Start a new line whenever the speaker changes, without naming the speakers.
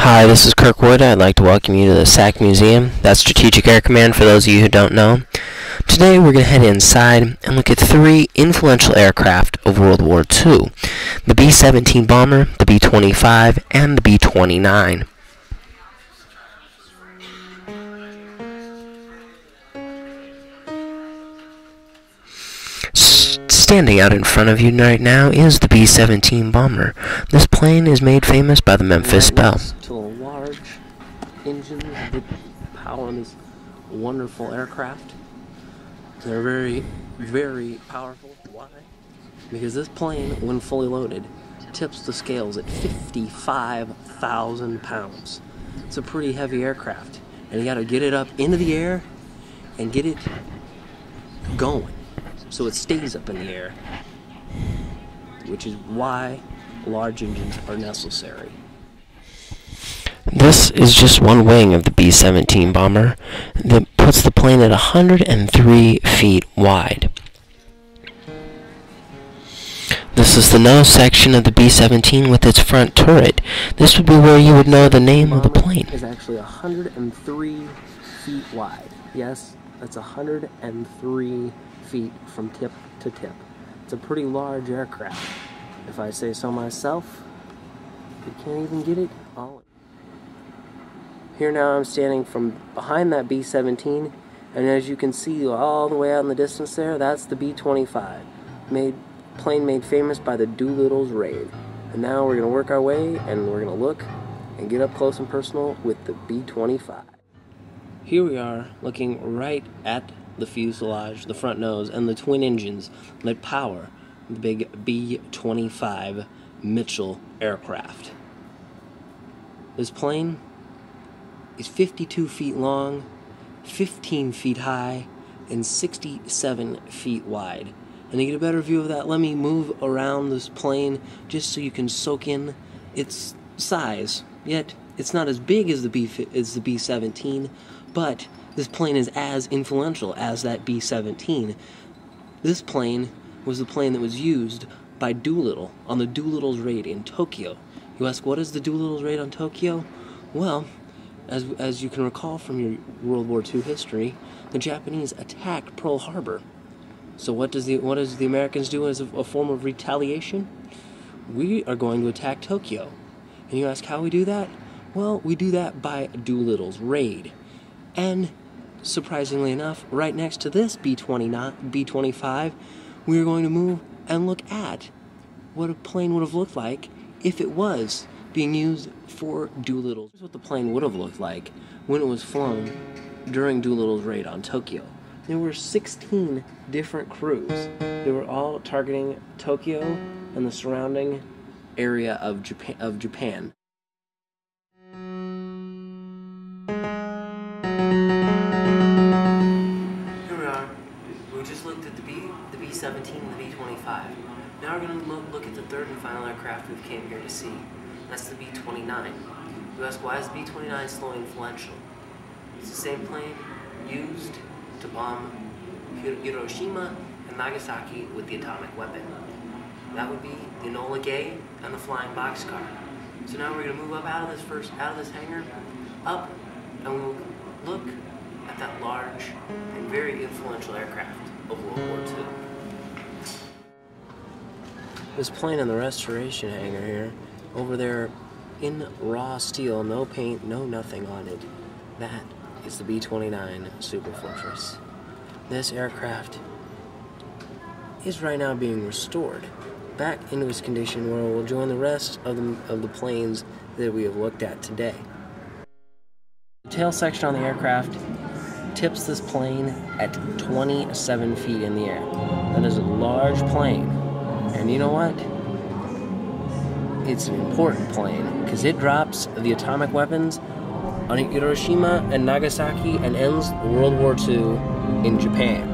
Hi, this is Kirkwood. I'd like to welcome you to the SAC Museum. That's Strategic Air Command for those of you who don't know. Today we're going to head inside and look at three influential aircraft of World War II. The B-17 bomber, the B-25, and the B-29. Standing out in front of you right now is the B-17 bomber. This plane is made famous by the Memphis Belle.
To a large engine that power this wonderful aircraft. They're very, very powerful. Why? Because this plane, when fully loaded, tips the scales at 55,000 pounds. It's a pretty heavy aircraft, and you got to get it up into the air and get it going so it stays up in the air, which is why large engines are necessary.
This is just one wing of the B-17 bomber that puts the plane at 103 feet wide. This is the nose section of the B-17 with its front turret. This would be where you would know the name of the plane.
It's actually 103 feet wide. Yes, that's 103 feet from tip to tip. It's a pretty large aircraft, if I say so myself. You can't even get it all. Here now I'm standing from behind that B-17, and as you can see all the way out in the distance there, that's the B-25, plane made famous by the Doolittle's raid. And now we're going to work our way, and we're going to look and get up close and personal with the B-25. Here we are, looking right at the fuselage, the front nose, and the twin engines that power the big B-25 Mitchell aircraft. This plane is 52 feet long, 15 feet high, and 67 feet wide. And to get a better view of that, let me move around this plane just so you can soak in its size. Yet, it's not as big as the B-17, but this plane is as influential as that B-17. This plane was the plane that was used by Doolittle on the Doolittle's raid in Tokyo. You ask, what is the Doolittle's raid on Tokyo? Well, as you can recall from your World War II history, the Japanese attacked Pearl Harbor. So what does the Americans do as a form of retaliation? We are going to attack Tokyo. And you ask how we do that? Well, we do that by Doolittle's raid. And surprisingly enough, right next to this B-25, we are going to move and look at what a plane would have looked like if it was being used for Doolittle. Here's what the plane would have looked like when it was flown during Doolittle's raid on Tokyo. There were 16 different crews. They were all targeting Tokyo and the surrounding area of Japan. Here we are. We just looked at the B-17 and the B-25. Now we're going to look at the third and final aircraft we came here to see. That's the B-29. You ask, why is the B-29 so influential? It's the same plane used to bomb Hiroshima and Nagasaki with the atomic weapon. That would be the Enola Gay and the flying boxcar. So now we're going to move up out of this hangar, up, and we'll look at that large and very influential aircraft of World War II. This plane in the restoration hangar here, over there in raw steel, no paint, no nothing on it, that is the B-29 Super Fortress. This aircraft is right now being restored back into its condition where it will join the rest of the planes that we have looked at today. The tail section on the aircraft tips this plane at 27 feet in the air. That is a large plane. And you know what? It's an important plane because it drops the atomic weapons on Hiroshima and Nagasaki and ends World War II in Japan.